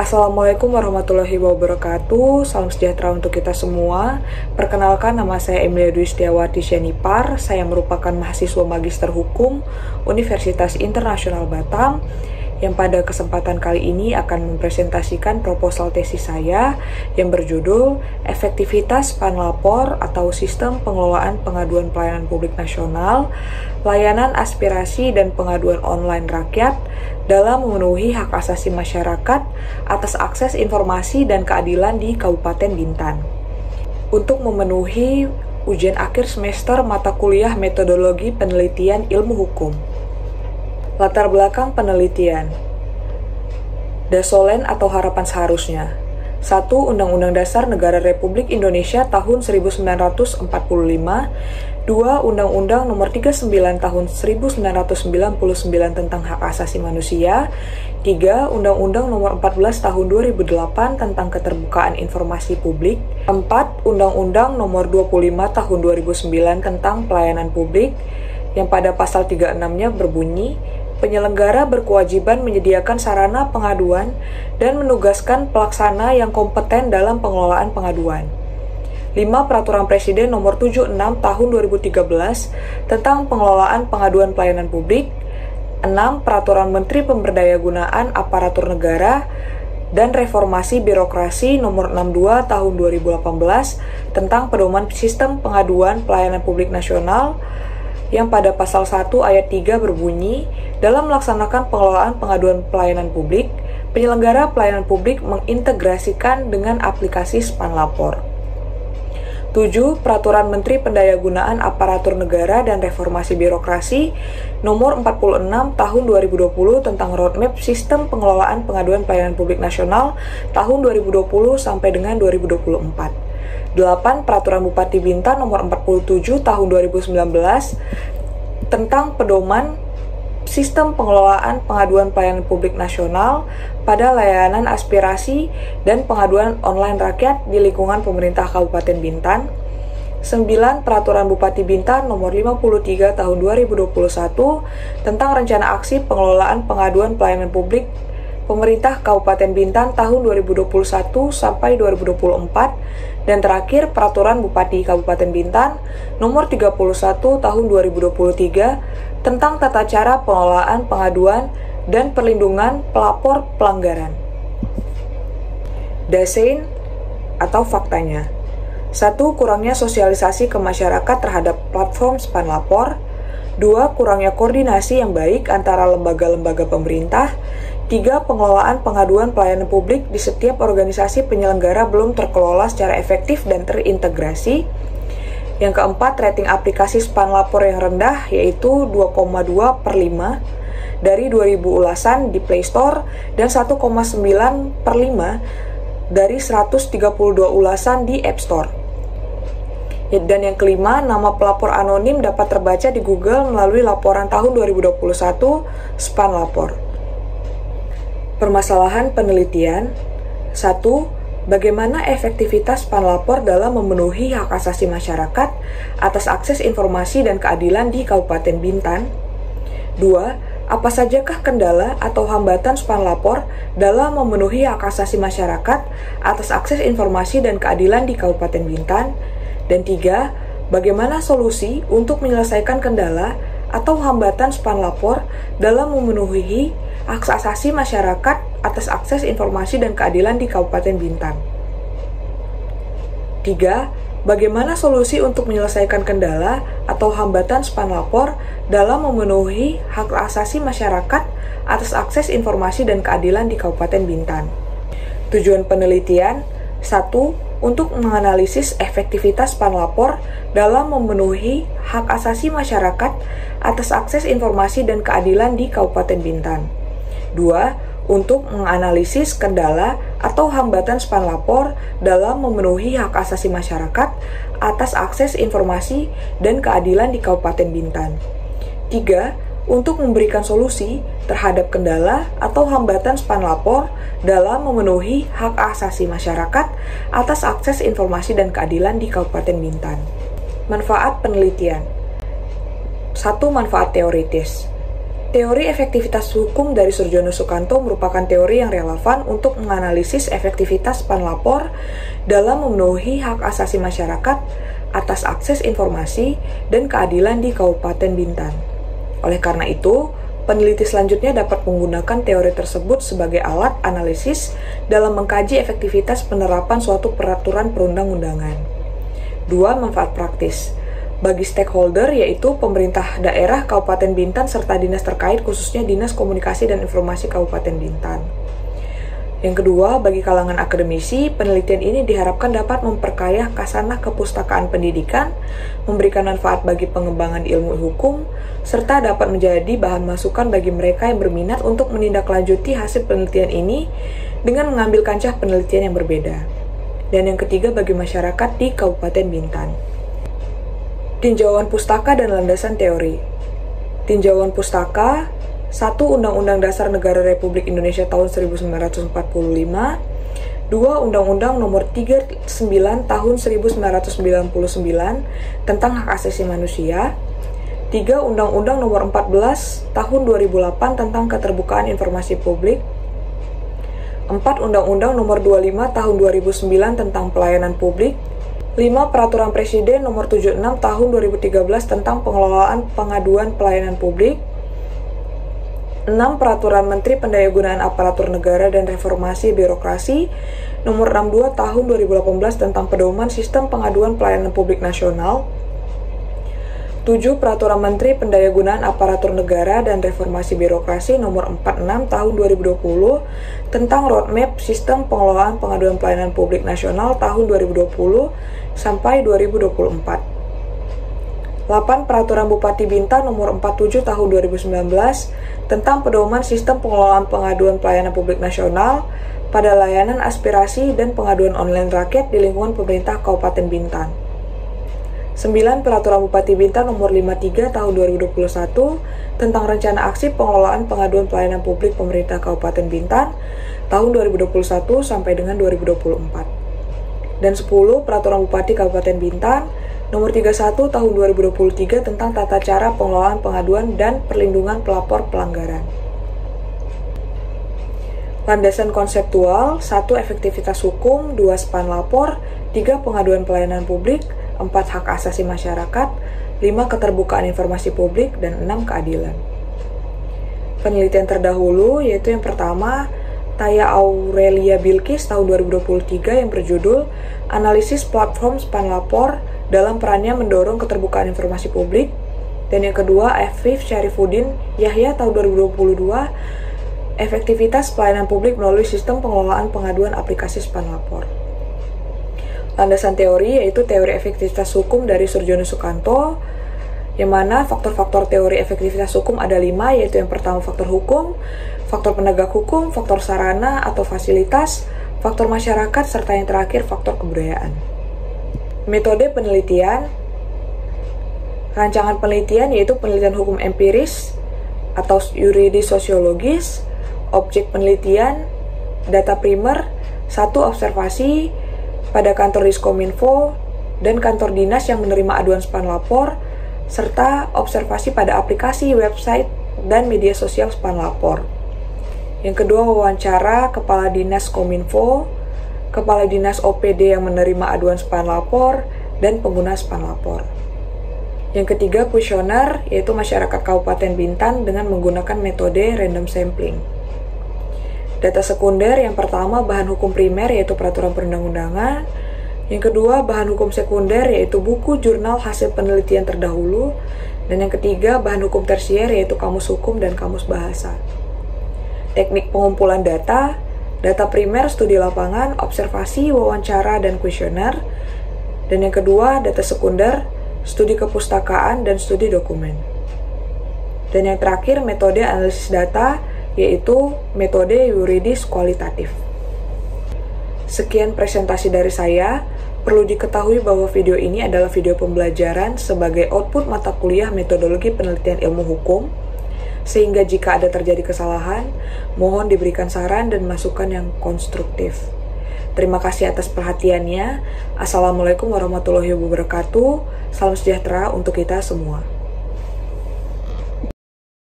Assalamualaikum warahmatullahi wabarakatuh. Salam sejahtera untuk kita semua. Perkenalkan, nama saya Emilia Dwi Setiawati Syenipar. Saya merupakan mahasiswa Magister Hukum Universitas Internasional Batam yang pada kesempatan kali ini akan mempresentasikan proposal tesis saya yang berjudul Efektivitas Panlapor atau Sistem Pengelolaan Pengaduan Pelayanan Publik Nasional, Layanan Aspirasi dan Pengaduan Online Rakyat dalam memenuhi hak asasi masyarakat atas akses informasi dan keadilan di Kabupaten Bintan. Untuk memenuhi ujian akhir semester mata kuliah Metodologi Penelitian Ilmu Hukum. Latar belakang penelitian. Dasolen atau harapan seharusnya. 1. Undang-Undang Dasar Negara Republik Indonesia tahun 1945. 2. Undang-Undang Nomor 39 tahun 1999 tentang Hak Asasi Manusia. 3. Undang-Undang Nomor 14 tahun 2008 tentang Keterbukaan Informasi Publik. 4. Undang-Undang Nomor 25 tahun 2009 tentang Pelayanan Publik, yang pada pasal 36-nya berbunyi, penyelenggara berkewajiban menyediakan sarana pengaduan dan menugaskan pelaksana yang kompeten dalam pengelolaan pengaduan. 5. Peraturan Presiden Nomor 76 Tahun 2013 tentang pengelolaan pengaduan pelayanan publik. 6. Peraturan Menteri Pemberdayaagunaan Aparatur Negara dan Reformasi Birokrasi Nomor 62 Tahun 2018 tentang pedoman sistem pengaduan pelayanan publik nasional, yang pada pasal 1 ayat 3 berbunyi, dalam melaksanakan pengelolaan pengaduan pelayanan publik, penyelenggara pelayanan publik mengintegrasikan dengan aplikasi Spanlapor. 7. Peraturan Menteri Pendayaagunaan Aparatur Negara dan Reformasi Birokrasi Nomor 46 Tahun 2020 tentang Roadmap Sistem Pengelolaan Pengaduan Pelayanan Publik Nasional tahun 2020 sampai dengan 2024. 8. Peraturan Bupati Bintan Nomor 47 Tahun 2019 tentang pedoman sistem pengelolaan pengaduan pelayanan publik nasional pada layanan aspirasi dan pengaduan online rakyat di lingkungan pemerintah Kabupaten Bintan. 9. Peraturan Bupati Bintan Nomor 53 Tahun 2021 tentang rencana aksi pengelolaan pengaduan pelayanan publik pemerintah Kabupaten Bintan tahun 2021 sampai 2024, dan terakhir Peraturan Bupati Kabupaten Bintan Nomor 31 Tahun 2023 tentang tata cara pengelolaan pengaduan dan perlindungan pelapor pelanggaran. Dasein atau faktanya. 1. Kurangnya sosialisasi ke masyarakat terhadap platform Spanlapor. 2. Kurangnya koordinasi yang baik antara lembaga-lembaga pemerintah. 3. Pengelolaan pengaduan pelayanan publik di setiap organisasi penyelenggara belum terkelola secara efektif dan terintegrasi. Yang keempat, rating aplikasi Spanlapor yang rendah, yaitu 2,2/5 dari 2000 ulasan di Play Store dan 1,9/5 dari 132 ulasan di App Store. Dan yang kelima, nama pelapor anonim dapat terbaca di Google melalui laporan tahun 2021 Spanlapor. Permasalahan penelitian. 1. Bagaimana efektivitas Spanlapor dalam memenuhi hak asasi masyarakat atas akses informasi dan keadilan di Kabupaten Bintan? 2. Apa sajakah kendala atau hambatan Spanlapor dalam memenuhi hak asasi masyarakat atas akses informasi dan keadilan di Kabupaten Bintan? Dan 3. Bagaimana solusi untuk menyelesaikan kendala atau hambatan Spanlapor dalam memenuhi hak asasi masyarakat atas akses informasi dan keadilan di Kabupaten Bintan. 3. Bagaimana solusi untuk menyelesaikan kendala atau hambatan Spanlapor dalam memenuhi hak asasi masyarakat atas akses informasi dan keadilan di Kabupaten Bintan. Tujuan penelitian. 1. Untuk menganalisis efektivitas Spanlapor dalam memenuhi hak asasi masyarakat atas akses informasi dan keadilan di Kabupaten Bintan. 2. Untuk menganalisis kendala atau hambatan Spanlapor dalam memenuhi hak asasi masyarakat atas akses informasi dan keadilan di Kabupaten Bintan. 3. Untuk memberikan solusi terhadap kendala atau hambatan Spanlapor dalam memenuhi hak asasi masyarakat atas akses informasi dan keadilan di Kabupaten Bintan. Manfaat penelitian. 1. Manfaat teoritis. Teori efektivitas hukum dari Surjono Sukanto merupakan teori yang relevan untuk menganalisis efektivitas panlapor dalam memenuhi hak asasi masyarakat atas akses informasi dan keadilan di Kabupaten Bintan. Oleh karena itu, peneliti selanjutnya dapat menggunakan teori tersebut sebagai alat analisis dalam mengkaji efektivitas penerapan suatu peraturan perundang-undangan. 2. Manfaat praktis bagi stakeholder, yaitu pemerintah daerah Kabupaten Bintan serta dinas terkait, khususnya Dinas Komunikasi dan Informasi Kabupaten Bintan. Yang kedua, bagi kalangan akademisi, penelitian ini diharapkan dapat memperkaya khasanah kepustakaan pendidikan, memberikan manfaat bagi pengembangan ilmu hukum, serta dapat menjadi bahan masukan bagi mereka yang berminat untuk menindaklanjuti hasil penelitian ini dengan mengambil kancah penelitian yang berbeda. Dan yang ketiga, bagi masyarakat di Kabupaten Bintan. Tinjauan pustaka dan landasan teori. Tinjauan pustaka 1. Undang-Undang Dasar Negara Republik Indonesia tahun 1945. 2. Undang-Undang Nomor 39 Tahun 1999 tentang Hak Asasi Manusia. 3. Undang-Undang Nomor 14 Tahun 2008 tentang Keterbukaan Informasi Publik. 4. Undang-Undang Nomor 25 Tahun 2009 tentang Pelayanan Publik. 5. Peraturan Presiden Nomor 76 Tahun 2013 tentang Pengelolaan Pengaduan Pelayanan Publik. 6. Peraturan Menteri Pendayagunaan Aparatur Negara dan Reformasi Birokrasi Nomor 62 Tahun 2018 tentang Pedoman Sistem Pengaduan Pelayanan Publik Nasional. 7. Peraturan Menteri Pendayagunaan Aparatur Negara dan Reformasi Birokrasi Nomor 46 Tahun 2020 tentang Roadmap Sistem Pengelolaan Pengaduan Pelayanan Publik Nasional tahun 2020 sampai 2024. 8. Peraturan Bupati Bintan Nomor 47 Tahun 2019 tentang Pedoman Sistem Pengelolaan Pengaduan Pelayanan Publik Nasional pada layanan aspirasi dan pengaduan online rakyat di lingkungan pemerintah Kabupaten Bintan. 9. Peraturan Bupati Bintan Nomor 53 Tahun 2021 tentang Rencana Aksi Pengelolaan Pengaduan Pelayanan Publik Pemerintah Kabupaten Bintan tahun 2021 sampai dengan 2024. Dan 10. Peraturan Bupati Kabupaten Bintan Nomor 31 Tahun 2023 tentang Tata Cara Pengelolaan Pengaduan dan Perlindungan Pelapor Pelanggaran. Landasan konseptual: 1. Efektivitas hukum, 2. Span lapor, 3. Pengaduan pelayanan publik, 4. Hak asasi masyarakat, 5. Keterbukaan informasi publik, dan 6. Keadilan. Penelitian terdahulu yaitu yang pertama, Taya Aurelia Bilkis tahun 2023 yang berjudul Analisis Platform Span Lapor dalam perannya mendorong keterbukaan informasi publik, dan yang kedua Afif Syarifuddin Yahya tahun 2022 Efektivitas pelayanan publik melalui sistem pengelolaan pengaduan aplikasi Span Lapor. Landasan teori yaitu teori efektivitas hukum dari Surjono Sukanto, yang mana faktor-faktor teori efektivitas hukum ada 5, yaitu yang pertama faktor hukum, faktor penegak hukum, faktor sarana atau fasilitas, faktor masyarakat, serta yang terakhir faktor kebudayaan. Metode penelitian. Rancangan penelitian yaitu penelitian hukum empiris atau yuridis sosiologis, objek penelitian, data primer, 1. Observasi pada kantor Diskominfo dan kantor dinas yang menerima aduan Span Lapor, serta observasi pada aplikasi, website, dan media sosial Span Lapor. Yang kedua, wawancara Kepala Dinas Kominfo, Kepala Dinas OPD yang menerima aduan Span Lapor, dan pengguna Span Lapor. Yang ketiga, kuesioner, yaitu masyarakat Kabupaten Bintan dengan menggunakan metode random sampling. Data sekunder, yang pertama bahan hukum primer yaitu peraturan perundang-undangan, yang kedua bahan hukum sekunder yaitu buku jurnal hasil penelitian terdahulu, dan yang ketiga bahan hukum tersier yaitu kamus hukum dan kamus bahasa. Teknik pengumpulan data, data primer studi lapangan, observasi, wawancara, dan kuesioner, dan yang kedua data sekunder, studi kepustakaan dan studi dokumen. Dan yang terakhir metode analisis data yaitu metode yuridis kualitatif. Sekian presentasi dari saya. Perlu diketahui bahwa video ini adalah video pembelajaran sebagai output mata kuliah metodologi penelitian ilmu hukum, sehingga jika ada terjadi kesalahan, mohon diberikan saran dan masukan yang konstruktif. Terima kasih atas perhatiannya. Assalamualaikum warahmatullahi wabarakatuh. Salam sejahtera untuk kita semua.